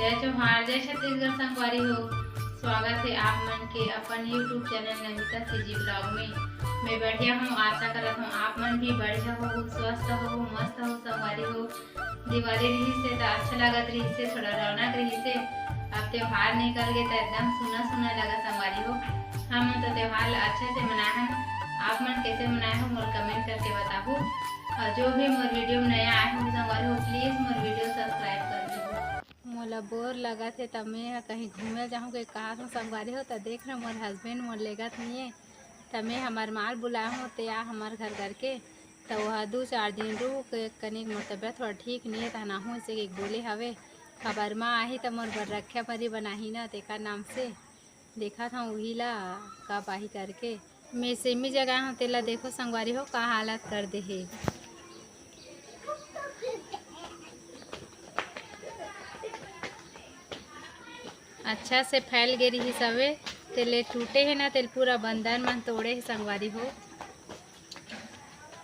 जय जोहार, जय छत्तीसगढ़ संगवारी हो। स्वागत है आप मन के अपन यूट्यूब चैनल नमिता सीजी ब्लॉग में। मैं बढ़िया हूँ, आशा करत हूँ आप मन भी बढ़िया हो, स्वस्थ हो, मस्त हो संगवारी हो। दिवाली रही से तो अच्छा लगत रही से, थोड़ा रौनक रही से। अब त्योहार निकल गए तो एकदम सुना सुना लगा संगवारी हो। हम तो त्योहार अच्छे से मनाए हैं, आप मन कैसे मनाए हो मोर कमेंट करके बताबू। और जो भी मोर वीडियो में नया आए हो संगवारी हो, प्लीज़ मोर वीडियो सब्सक्राइब कर दो। मोला बोर लगा थे तब मैं कहीं घूमे जाऊँ के कहा तो संगवारी हो तो देख रहा मोर हस्बैंड मोर लेगत नहीं है तब मैं हमार माल बुलाया हूँ तो या हमार घर करके तो वह 2-4 दिन रुक कनिक मोर तबियत थोड़ा ठीक नहीं है तना हूँ इसे एक बोले हवे खबर माँ आही तो मोर बर रक्षा परी बनाही ना तेका नाम से देखा था वही ला कब आही करके मैं सेमी जगह हूँ तेला देखो संगवारी हो का हालत कर दे है। अच्छा से फैल गई रही सवे तेले टूटे है ना तेल पूरा बंधन मन तोड़े है संगवारी हो।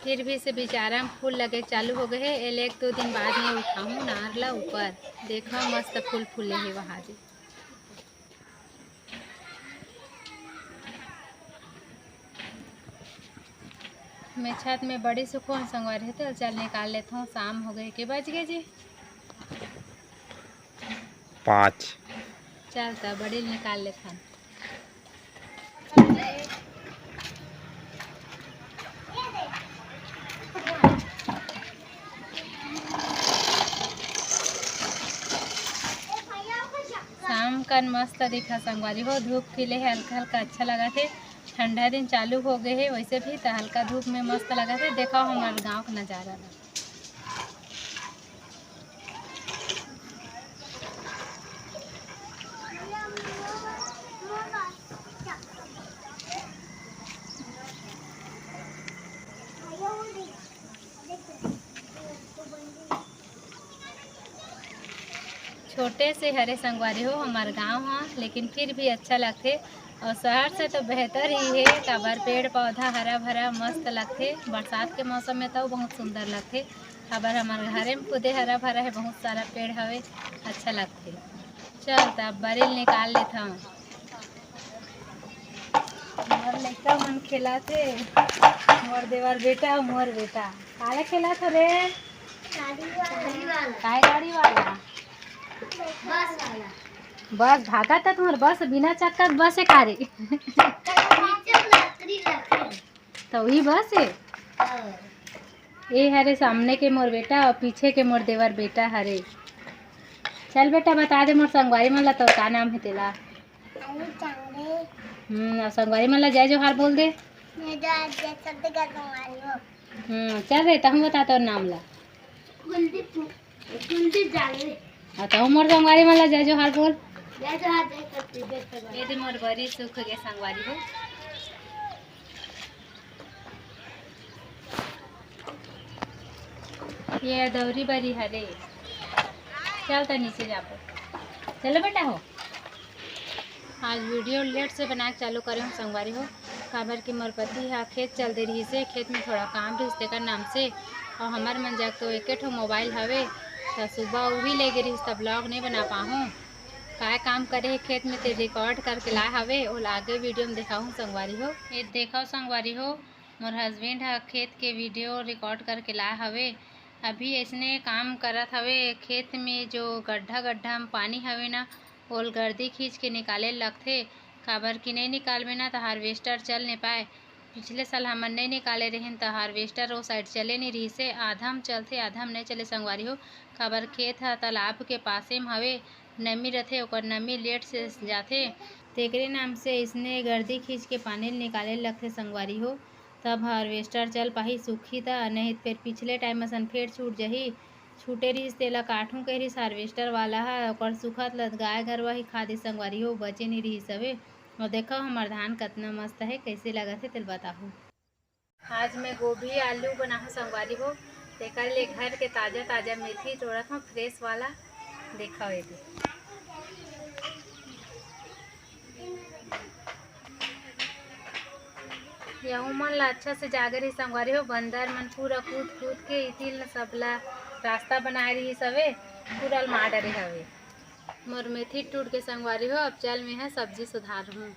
फिर भी से बेचारा में फूल लगे चालू हो गए है। एले 1-2 दिन बाद में उठाऊँ नार ला ऊपर देखो मस्त फूल फूले है वहाँ जी। मैं छत में बड़ी सुकून संगवारी है तो चल निकाल लेता हूँ। शाम हो गई के बज गए जी 5। चल तो बड़ी निकाल लेता हूँ। शाम कन मस्त दिखा संगवारी हो, धूप खिले है हल्का हल्का अच्छा लगा थे। ठंडा दिन चालू हो गए है वैसे भी तो हल्का धूप में मस्त लगा थे। देखो हमारे गांव का नज़ारा था। छोटे से हरे संगवारी हो हमारे गांव हाँ, लेकिन फिर भी अच्छा लगते और शहर से तो बेहतर ही है। काबर पेड़ पौधा हरा भरा मस्त लगते। बरसात के मौसम में तो बहुत सुंदर लगते। काबर हमारे घरे में खुदे हरा भरा है, बहुत सारा पेड़ हवे, अच्छा लगते। चल तब बरेल निकाल लेता हूँ। मोर लड़का मन खेला थे, मोर देवर बेटा मोर बेटा काले खेला था रे गाड़ी वाला बस भागा था तुम्हारे बस बिना चक्का बस है कारे तो वही बस है। ये हरे सामने के मोर बेटा और पीछे के मोर देवर बेटा हरे। चल बेटा बता दे मोर संगवारी मन ला तो का नाम है तेला। संगवारी मन ला जय जोहार बोल दे। चल रे तहु बता तो नाम ला। तो मोर संगवारी मन ला जय जोहार बोल। ये मोर बड़ी सुख के संगवारी हो। ये दौरी बरी हरे। चल तो नीचे जाओ। चलो बेटा हो। आज वीडियो लेट से बना के चालू करे हूँ संगवारी हो। काबर की मोर पति है खेत चल दे रही से, खेत में थोड़ा काम भी इसके नाम से और हमार मन जाग तो एक ठो मोबाइल हवे तो सुबह वही ले गई तब ब्लॉग नहीं बना पाऊँ। काय काम करे है खेत में ते रिकॉर्ड करके लाए हवे और आगे वीडियो में दिखाऊँ संगवारी हो। ये देखो संगवारी हो मोर हस्बैंड है खेत के वीडियो रिकॉर्ड करके लाए हवे। अभी ऐसने काम करत हवे खेत में जो गड्ढा गड्ढा में पानी हवे ना ओल गर्दी खींच के निकाले लगथे। काबर की नहीं निकालबे ना तो हार्वेस्टर चल नहीं पाए। पिछले साल हमन नहीं निकाले रहें तो हार्वेस्टर वो साइड चले नहीं रही से, आधा में चलते आधा में नहीं चले संगवारी हो। काबर खेत है तालाब के पासे में हवे, नमी रथे ओकर नमी लेट से जाथे तेकरे नाम से इसने गर्दी खींच के पानी निकाले लगथे संगवारी हो। तब हार्वेस्टर चल पाही सूखी था नहीं फिर पिछले टाइम असन फिर छूट जही छूटे रहीस तेला काटूँ कह रहीस हार्वेस्टर वाला है और सुखत लत गाय गरवा ही खा दी संगवारी हो, बचे नहीं रही सवे। और देखो हमार धान कितना मस्त है, कैसे लगा थे तेल बताहूँ। आज मैं गोभी आलू बनाऊँ संगवारी हो। तेकर लिए घर के ताज़ा ताज़ा मेथी तोड़त हूँ फ्रेश वाला। देखो ये यहूँ मन ला अच्छा से जागे रही संगवारी हो। बंदर मन पूरा कूद कूद के इतिल सबला रास्ता बनाए रही सवे पूरा मार डरे हवे। मोर मेथी टूट के संगवारी हो। अब चल में है सब्जी सुधार हूँ।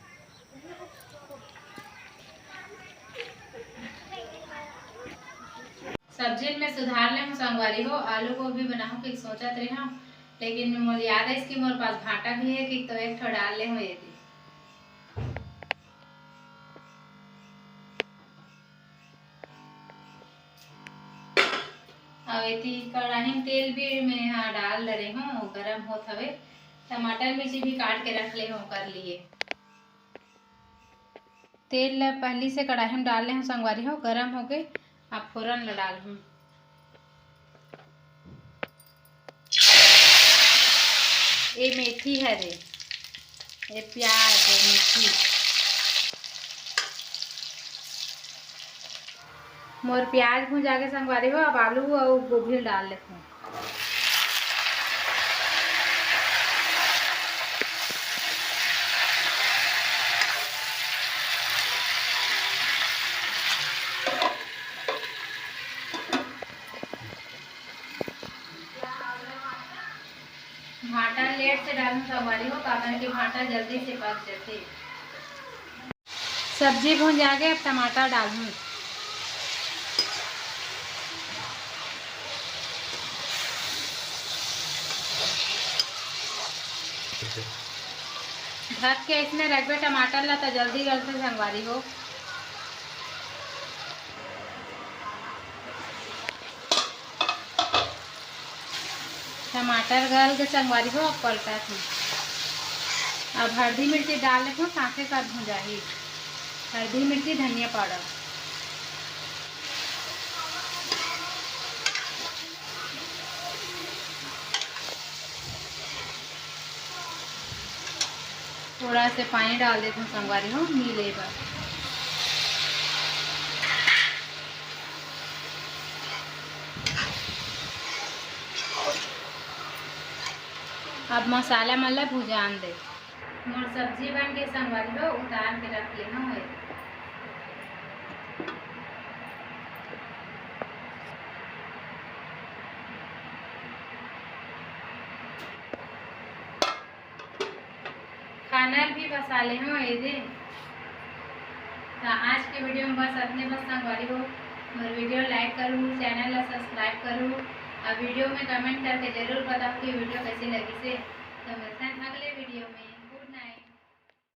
सब्जी में सुधार ले हूँ संगवारी हो। आलू गोभी बनाऊँ कि सोचत रही हूँ, लेकिन मोर याद है कि मोर पास भाटा भी है कि तो एक ठो डाल ले हूँ। यदि अब कढ़ाई में तेल भी मैं यहाँ डाल रही हूँ, गरम होत हवे। टमाटर मिर्ची भी काट के रख ले हूँ कर लिए। तेल पहली से कढ़ाई में डाल ले हूँ संगवारी हो, गरम हो गए। अब फोरन ला डाल हूँ। ये मेथी है रे, ये प्याज है, मेथी। मोर प्याज भुजा के संगवारी हो। अब आलू और गोभी डाल लेते हैं। भाटा लेट से डालूं संगवारी हो, कारण कि भाटा जल्दी से पक जाते। सब्जी भून जाके अब टमाटर डालूं। ढक के इसमें रखबे टमाटर ला तो जल्दी गलते संगवारी हो। टमाटर गल के संगवारी हो। अब पलटा थी। अब हल्दी मिर्ची डाल ले हूँ, साथे साथ भुजाही। हल्दी मिर्ची धनिया पाउडर। थोड़ा से पानी डाल देती हूँ संगवारी हो, मिलेगा। अब मसाला मल्ला भुजान दे। मोर सब्जी बन के संगवारी हो, उतार के रख लेना हो। खाना भी बसा ले हूँ ये दे। तो आज के वीडियो में बस अपने बस संगवारी हो। मेरे वीडियो लाइक करूँ, चैनल ला सब्सक्राइब करूँ और वीडियो में कमेंट करके जरूर बताओ कि वीडियो कैसी लगी से। तो मिलते हैं अगले